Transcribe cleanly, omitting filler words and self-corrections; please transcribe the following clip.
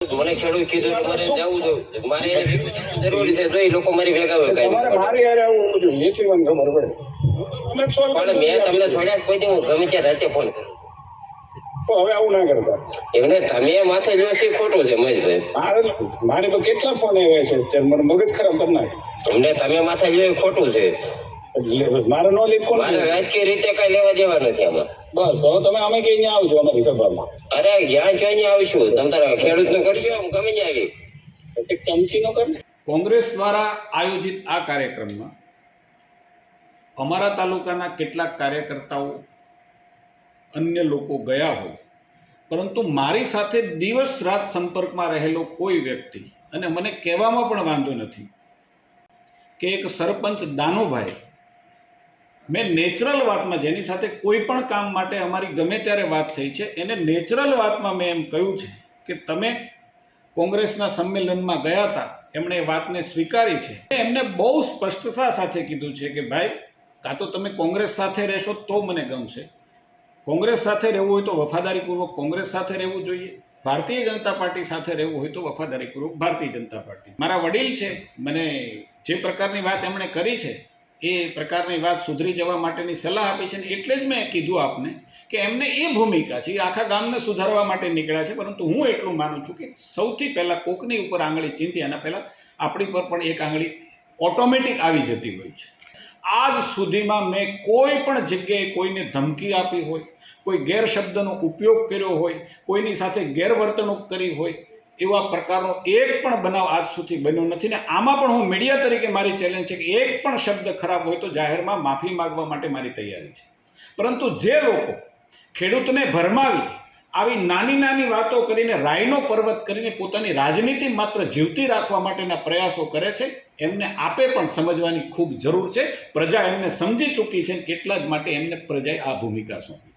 મને ખેડૂત કીધું કે મારે જવું જોઈએ, મારે એને ભેગું થવું જરૂરી છે, તો એ લોકો મારી ભેગા હોય તમારે મારી હારે આવવું જોઈએ, એથી મને ખબર પડે. પણ મેં તમને છોડ્યા કોઈ દી હું ગમે ત્યાં રાતે ફોન કરું તો હવે આવું ના કરતા. એમને તમે માથે લ્યો છે ખોટું છે મહેશભાઈ. મારે તો કેટલા ફોન આવ્યા છે અત્યારે, મને મગજ ખરાબ કરી નાખે. એમને તમે માથે લ્યો એ ખોટું છે. મારે નો લીધો, મારે રાજકીય રીતે કઈ લેવા દેવા નથી આમાં. બસ તો તમે અમે કઈ ત્યાં આવજો અમારી સભામાં. અરે જ્યાં જોઈએ આવશું, તમે તારા ખેડૂત નું કરજો, હું ગમે ત્યાં આવી. ચમચી નો કર. કોંગ્રેસ દ્વારા આયોજિત આ કાર્યક્રમમાં અમારા તાલુકાના કેટલાક કાર્યકર્તાઓ અન્ય લોકો ગયા હોય, પરંતુ મારી સાથે દિવસ રાત સંપર્કમાં રહેલો કોઈ વ્યક્તિ, અને મને કહેવામાં પણ વાંધો નથી કે એક સરપંચ દાનુભાઈ, મેં નેચરલ વાતમાં જેની સાથે કોઈ પણ કામ માટે અમારી ગમે ત્યારે વાત થઈ છે, એને નેચરલ વાતમાં મેં એમ કહ્યું છે કે તમે કોંગ્રેસના સંમેલનમાં ગયા હતા, એમણે એ વાતને સ્વીકારી છે. એમને બહુ સ્પષ્ટતા સાથે કીધું છે કે ભાઈ, કાં તો તમે કોંગ્રેસ સાથે રહેશો તો મને ગમશે, કોંગ્રેસ સાથે રહેવું હોય તો વફાદારીપૂર્વક કોંગ્રેસ સાથે રહેવું જોઈએ, ભારતીય જનતા પાર્ટી સાથે રહેવું હોય તો વફાદારીપૂર્વક ભારતીય જનતા પાર્ટી. મારા વડીલ છે, મને જે પ્રકારની વાત એમણે કરી છે એ પ્રકારની વાત સુધરી જવા માટેની સલાહ આપી છે, ને એટલે જ મેં કીધું આપને કે એમને એ ભૂમિકા છે, એ આખા ગામને સુધારવા માટે નીકળ્યા છે. પરંતુ હું એટલું માનું છું કે સૌથી પહેલાં કોકની ઉપર આંગળી ચીંધી એના પહેલાં આપણી પર પણ એક આંગળી ઓટોમેટિક આવી જતી હોય છે. આજ સુધીમાં મેં કોઈ પણ જગ્યાએ કોઈને ધમકી આપી હોય, કોઈ ગેરશબ્દનો ઉપયોગ કર્યો હોય, કોઈની સાથે ગેરવર્તણૂક કરી હોય, એવા પ્રકારનો એક પણ બનાવ આજ સુધી બન્યો નથી. ને આમાં પણ હું મીડિયા તરીકે મારી ચેલેન્જ છે કે એક પણ શબ્દ ખરાબ હોય તો જાહેરમાં માફી માગવા માટે મારી તૈયારી છે. પરંતુ જે લોકો ખેડૂતને ભરમાવી આવી નાની નાની વાતો કરીને, રાયનો પર્વત કરીને પોતાની રાજનીતિ માત્ર જીવતી રાખવા માટેના પ્રયાસો કરે છે, એમને આપે પણ સમજવાની ખૂબ જરૂર છે. પ્રજા એમને સમજી ચૂકી છે, એટલા જ માટે એમને પ્રજાએ આ ભૂમિકા સોંપી.